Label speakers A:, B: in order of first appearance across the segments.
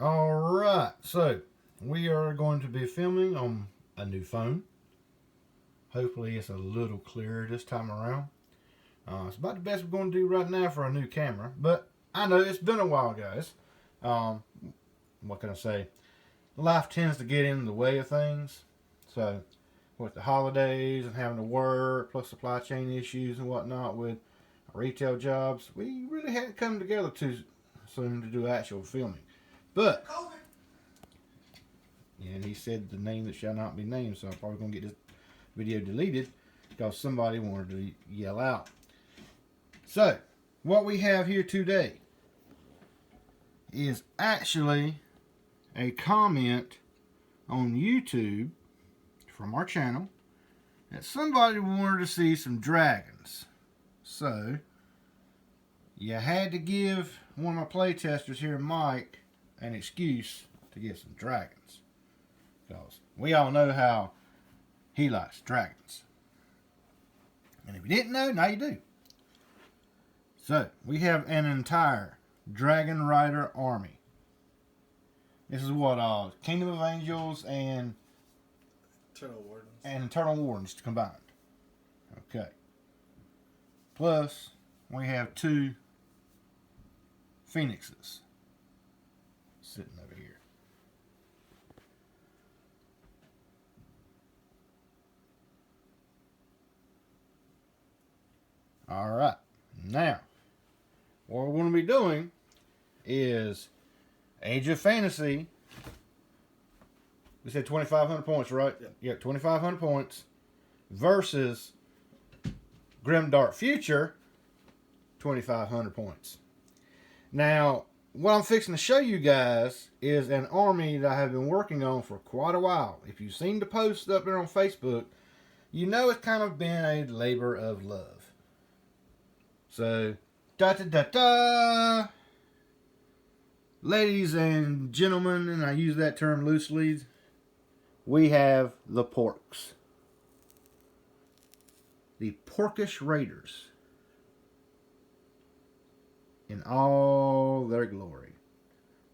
A: Alright, so we are going to be filming on a new phone. Hopefully it's a little clearer this time around. It's about the best we're going to do right now for a new camera, but I know it's been a while, guys. What can I say? Life tends to get in the way of things. So with the holidays and having to work, plus supply chain issues and whatnot with retail jobs, we really hadn't come together too soon to do actual filming. But, and he said the name that shall not be named, so I'm probably going to get this video deleted because somebody wanted to yell out. So, what we have here today is actually a comment on YouTube from our channel that somebody wanted to see some dragons. So, you had to give one of my playtesters here, Mike, an excuse to get some dragons. Because we all know how he likes dragons. And if you didn't know, now you do. So, we have an entire Dragon Rider army. This is what, Kingdom of Angels and Eternal Wardens combined. Okay. Plus, we have 2 Phoenixes sitting over here. Alright, now, what we're going to be doing is Age of Fantasy. We said 2,500 points, right? Yeah, 2,500 points versus GrimDarkFuture, 2,500 points. Now, what I'm fixing to show you guys is an army that I have been working on for quite a while. If you've seen the post up there on Facebook, you know it's kind of been a labor of love. So, ladies and gentlemen, and I use that term loosely, we have the Porks. The Porkish Raiders. In all their glory.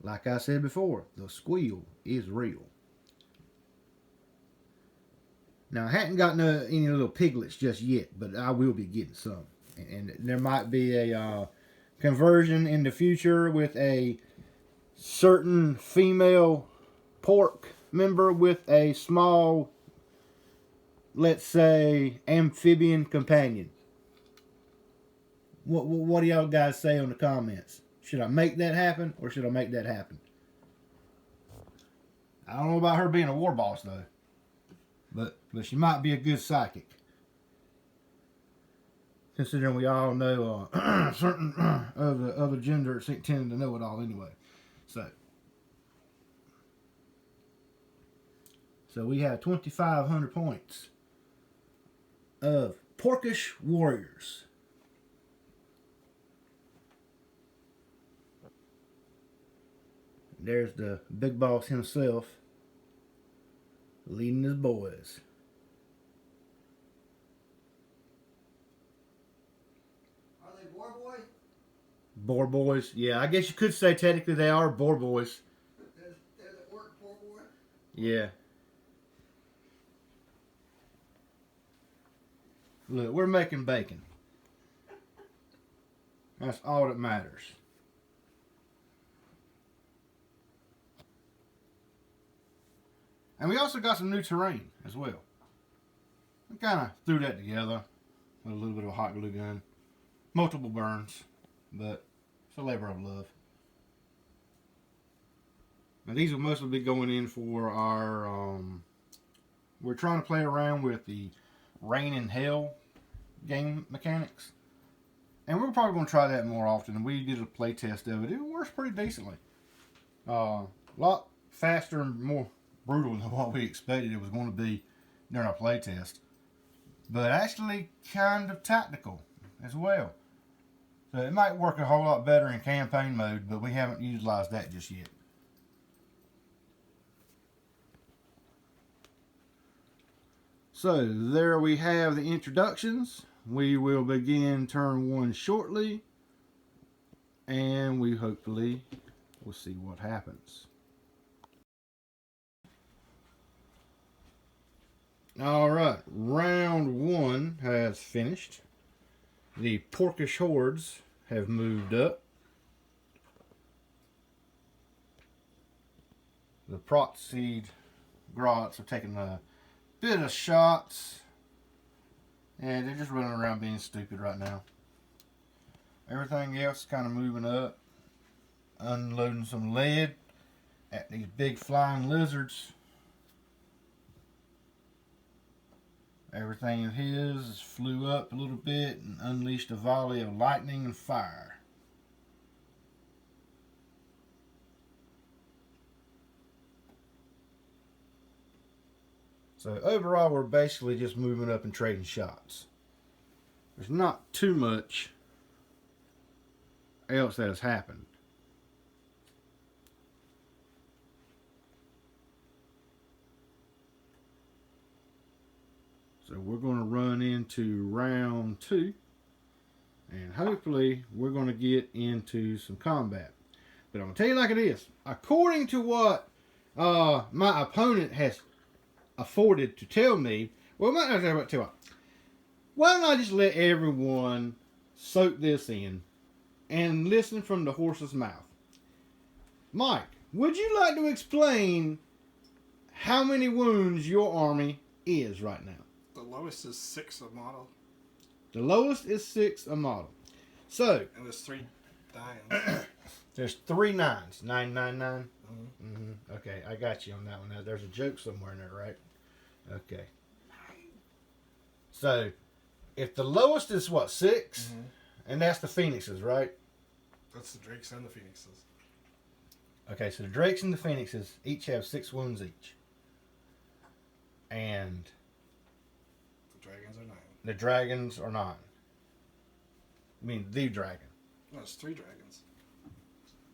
A: Like I said before, the squeal is real. Now, I hadn't gotten any little piglets just yet, but I will be getting some. And there might be a conversion in the future with a certain female pork member with a small, let's say, amphibian companion. What do y'all guys say on the comments? Should I make that happen, or should I make that happen? I don't know about her being a war boss, though. But she might be a good psychic. Considering we all know certain of the other gender tend to know it all anyway. So we have 2,500 points of Porkish warriors. There's the big boss himself leading his boys.
B: Are they boar boys?
A: Boar boys? Yeah, I guess you could say technically they are boar boys.
B: They're the orc boar boy?
A: Yeah. Look, we're making bacon. That's all that matters. And we also got some new terrain as well. We kind of threw that together with a little bit of a hot glue gun. Multiple burns, but it's a labor of love. Now these will mostly be going in for our, we're trying to play around with the Rain and Hell game mechanics. And we're probably going to try that more often. We did a play test of it. It works pretty decently. A lot faster and more brutal than what we expected it was going to be during our play test. But actually kind of tactical as well. So it might work a whole lot better in campaign mode, but we haven't utilized that just yet. So there we have the introductions. We will begin turn 1 shortly, and we hopefully will see what happens. Alright, round 1 has finished. The porkish hordes have moved up. The Protseed grots are taking a bit of shots. And they're just running around being stupid right now. Everything else is kind of moving up. Unloading some lead at these big flying lizards. Everything of his flew up a little bit and unleashed a volley of lightning and fire. So overall, we're basically just moving up and trading shots. There's not too much else that has happened. So we're going to run into round 2. And hopefully we're going to get into some combat. But I'm going to tell you like it is. According to what my opponent has afforded to tell me, well, I might not tell you what. Why don't I just let everyone soak this in and listen from the horse's mouth? Mike, would you like to explain how many wounds your army is right now?
C: The lowest is 6 a model.
A: The lowest is 6 a model. So,
C: and there's 3 dying.
A: There's 3 9s. 999. Okay, I got you on that one. Now, there's a joke somewhere in there, right? Okay. So, if the lowest is what, 6? And that's the Phoenixes, right?
C: That's the Drakes and the Phoenixes.
A: Okay, so the Drakes and the Phoenixes each have 6 wounds each. And
C: the Dragons are 9.
A: The dragons are 9. I mean, the dragon.
C: No, it's 3 dragons.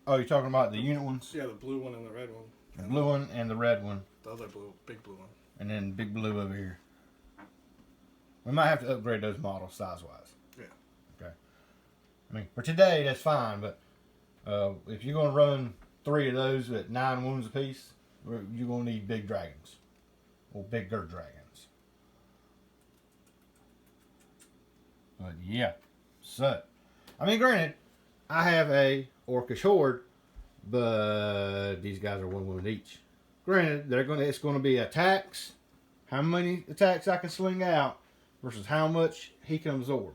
A: Oh, you're talking about the unit ones?
C: Yeah, the blue one and the red one.
A: The blue one and the red one.
C: The other blue, big blue one.
A: And then big blue over here. We might have to upgrade those models size-wise.
C: Yeah.
A: Okay. I mean, for today, that's fine, but if you're going to run 3 of those at 9 wounds apiece, you're going to need big dragons. Or bigger dragons. But yeah. So, I mean, granted, I have a orcish horde, but these guys are 1 wound each. Granted, it's going to be attacks, how many attacks I can sling out, versus how much he can absorb.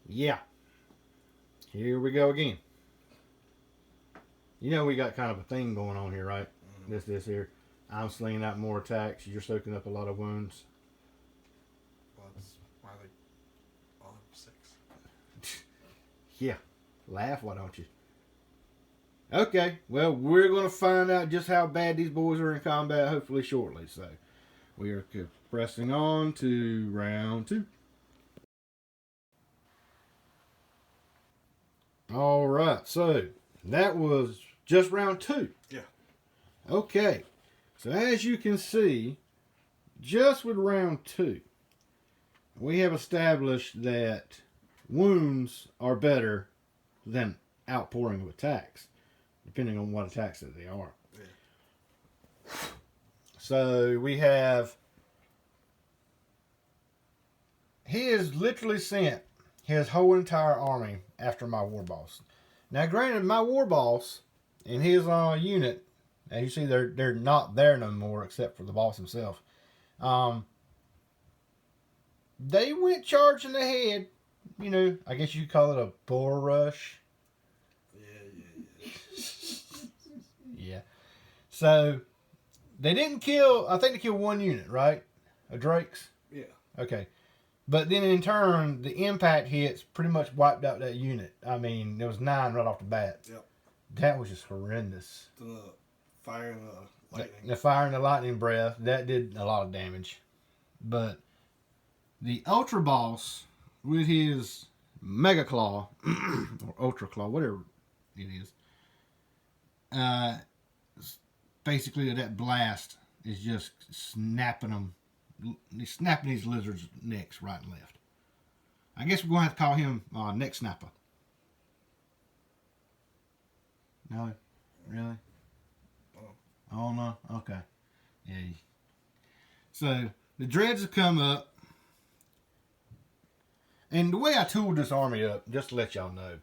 A: Yeah. Here we go again. You know we got kind of a thing going on here, right? This here. I'm slinging out more attacks. You're soaking up a lot of wounds.
C: Well, that's why they all have 6.
A: Yeah. Laugh, why don't you? Okay. Well, we're going to find out just how bad these boys are in combat hopefully shortly. So, we are pressing on to round 2. All right. So, that was just round 2.
C: Yeah.
A: Okay. So, as you can see, just with round 2, we have established that wounds are better than outpouring of attacks, depending on what attacks that they are. Yeah. So we have, he has literally sent his whole entire army after my war boss. Now, granted, my war boss and his unit, as you see, they're not there no more except for the boss himself. They went charging ahead. You know, I guess you could call it a bull rush. Yeah. So, they didn't kill, I think they killed 1 unit, right? Of Drakes?
C: Yeah.
A: Okay. But then in turn, the impact hits pretty much wiped out that unit. I mean, there was 9 right off the bat.
C: Yep.
A: That was just horrendous.
C: The fire and the lightning.
A: The fire and the lightning breath, that did a lot of damage. But the Ultra Boss, with his Mega Claw, or Ultra Claw, whatever it is, basically that blast is just snapping them. He's snapping these lizards' necks right and left. I guess we're going to have to call him Neck Snapper. No? Really? Oh no? Okay. Yeah. So the dreads have come up. And the way I tooled this army up, just to let y'all know,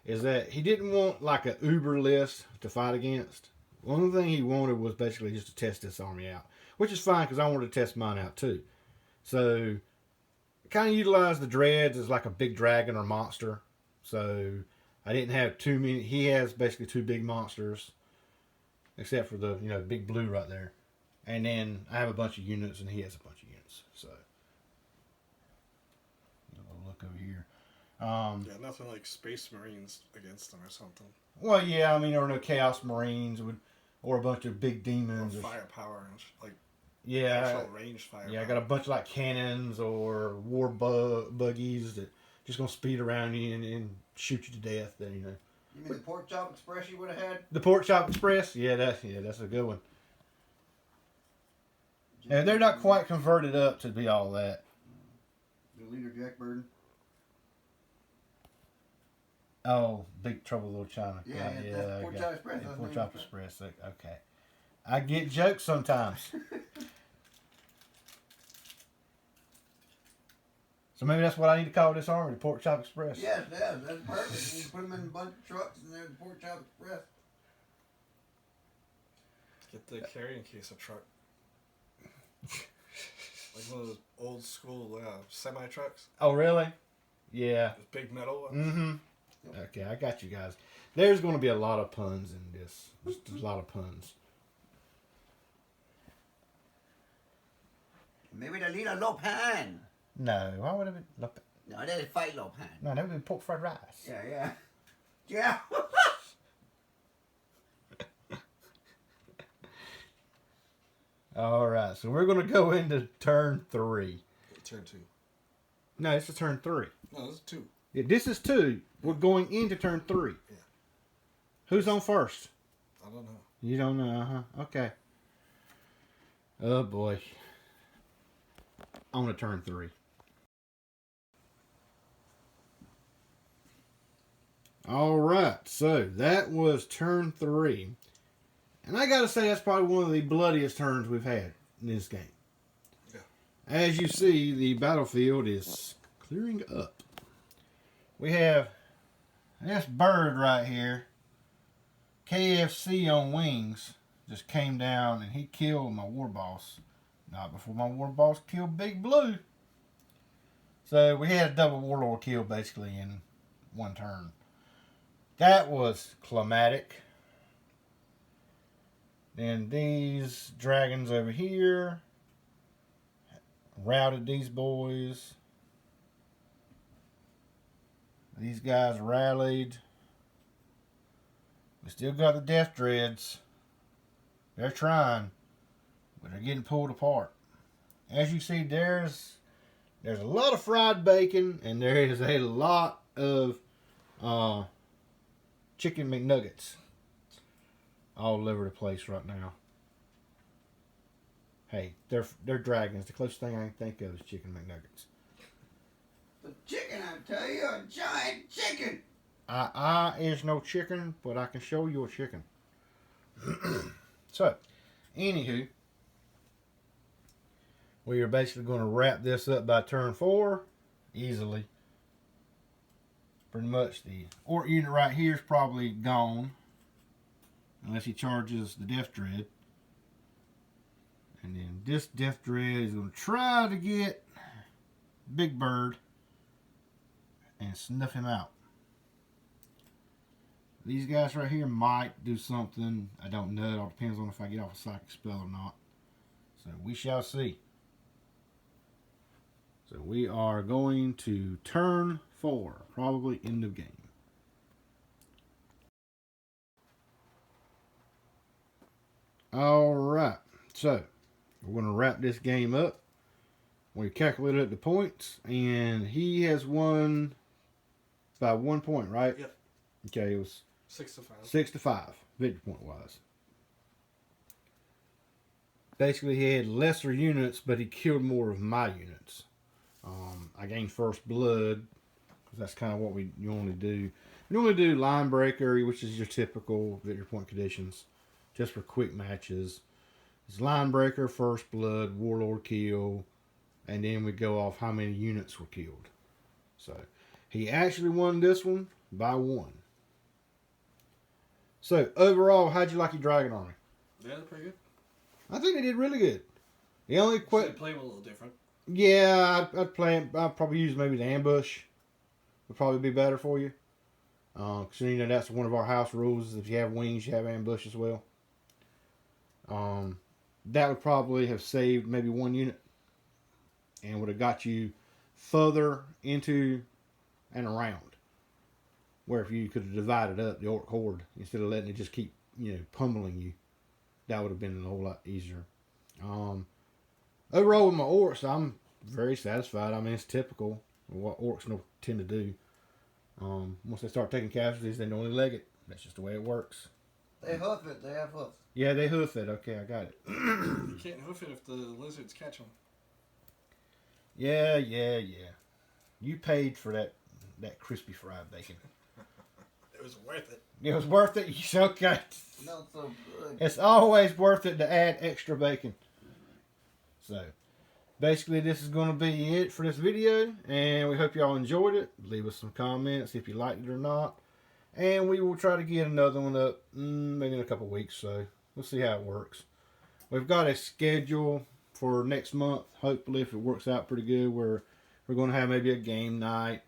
A: is that he didn't want like a uber list to fight against. One thing he wanted was basically just to test this army out, which is fine because I wanted to test mine out too. So kind of utilized the dreads as like a big dragon or monster. So I didn't have too many. He has basically two big monsters, except for the big blue right there. And then I have a bunch of units, and he has a bunch of units. So look over here.
C: Yeah, nothing like Space Marines against them or something.
A: Well, yeah, I mean there were no Chaos Marines or a bunch of big demons.
C: Or firepower and
A: yeah,
C: actual ranged firepower.
A: Yeah, I got a bunch of like cannons or war buggies that just gonna speed around you and shoot you to death. Then
B: You mean the Pork Chop Express you would have had?
A: the Pork Chop Express. Yeah, that's a good one. Yeah, they're not quite converted up to be all that.
B: The leader Jack Burden.
A: Oh, Big Trouble Little China.
B: Yeah, that's Pork Chop Express.
A: Yeah, Pork Chop Express. Okay, I get jokes sometimes. So maybe that's what I need to call this army, the Pork Chop Express.
B: Yes, that's perfect. You can put them in a bunch of trucks and there's the Pork Chop Express.
C: Get the carrying case of truck. Like one of those old school semi trucks.
A: Oh, really? Yeah.
C: With big metal ones.
A: Mm-hmm. Okay, I got you guys. There's going to be a lot of puns in this. Just a lot of puns.
B: Maybe the leader Lopan.
A: No, why would it be?
B: No, that's fight Lopan.
A: No, that would be pork fried rice.
B: Yeah. Yeah.
A: All right, so we're going to go into turn 3.
C: Turn 2.
A: No, it's a turn 3.
C: No, this is 2.
A: Yeah, this is 2. We're going into turn 3.
C: Yeah.
A: Who's on first?
C: I don't know.
A: You don't know, huh? Okay. Oh, boy. On to turn 3. All right, so that was turn 3. And I got to say, that's probably one of the bloodiest turns we've had in this game.
C: Yeah.
A: As you see, the battlefield is clearing up. We have this bird right here, KFC on wings, just came down and he killed my war boss. Not before my war boss killed Big Blue. So we had a double warlord kill basically in one turn. That was climatic. Then these dragons over here routed these boys. These guys rallied. We still got the death dreads. They're trying, but they're getting pulled apart. As you see, there's a lot of fried bacon and there is a lot of chicken McNuggets all over the place right now. Hey, they're dragons. The closest thing I can think of is chicken McNuggets.
B: The chicken, I tell you, a giant chicken.
A: I is no chicken, but I can show you a chicken. So, anywho, we are basically going to wrap this up by turn 4 easily. Pretty much the orc unit right here is probably gone. Unless he charges the Death Dread. And then this Death Dread is going to try to get Big Bird and snuff him out. These guys right here might do something. I don't know. It all depends on if I get off a psychic spell or not. So we shall see. So we are going to turn 4. Probably end of game. Alright. So we're going to wrap this game up. We calculated the points. And he has won by 1 point, right?
C: Yep.
A: Okay, it was
C: 6-5.
A: 6-5, victory point wise. Basically, he had lesser units, but he killed more of my units. I gained first blood, because that's kind of what we normally do. We normally do line breaker, which is your typical victory point conditions, just for quick matches. It's line breaker, first blood, warlord kill, and then we go off how many units were killed. So he actually won this one by 1. So overall, how'd you like your dragon army?
C: Yeah, they're pretty good.
A: I think they did really good. The only
C: They
A: question,
C: play them a little different.
A: yeah, I'd probably use maybe the ambush. Would probably be better for you. Because you know that's one of our house rules. If you have wings, you have ambush as well. That would probably have saved maybe 1 unit, and would have got you further into and around. Where if you could have divided up the orc horde instead of letting it just keep pummeling you, that would have been a whole lot easier. Overall with my orcs, I'm very satisfied. I mean, it's typical of what orcs tend to do. Once they start taking casualties, they normally leg it. That's just the way it works.
B: They hoof it. They have hoofs.
A: Yeah, they hoof it. Okay, I got it.
C: You can't hoof it if the lizards catch them.
A: Yeah. You paid for that crispy fried bacon.
C: It was worth it.
A: It was worth it. Okay.
B: Not so good.
A: It's always worth it to add extra bacon. So, basically, this is going to be it for this video, and we hope y'all enjoyed it. Leave us some comments if you liked it or not, and we will try to get another one up maybe in a couple weeks. So we'll see how it works. We've got a schedule for next month. Hopefully, if it works out pretty good, we're going to have maybe a game night.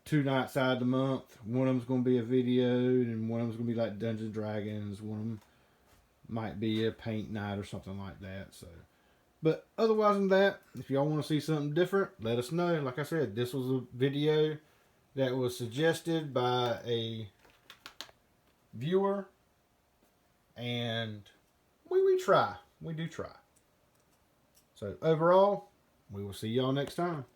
A: 2 nights out of the month. One of them's going to be a video, and one of them's going to be like Dungeons and Dragons. One of them might be a paint night or something like that. So, but otherwise than that, if y'all want to see something different, let us know. Like I said, this was a video that was suggested by a viewer, and we try. We do try. So overall, we will see y'all next time.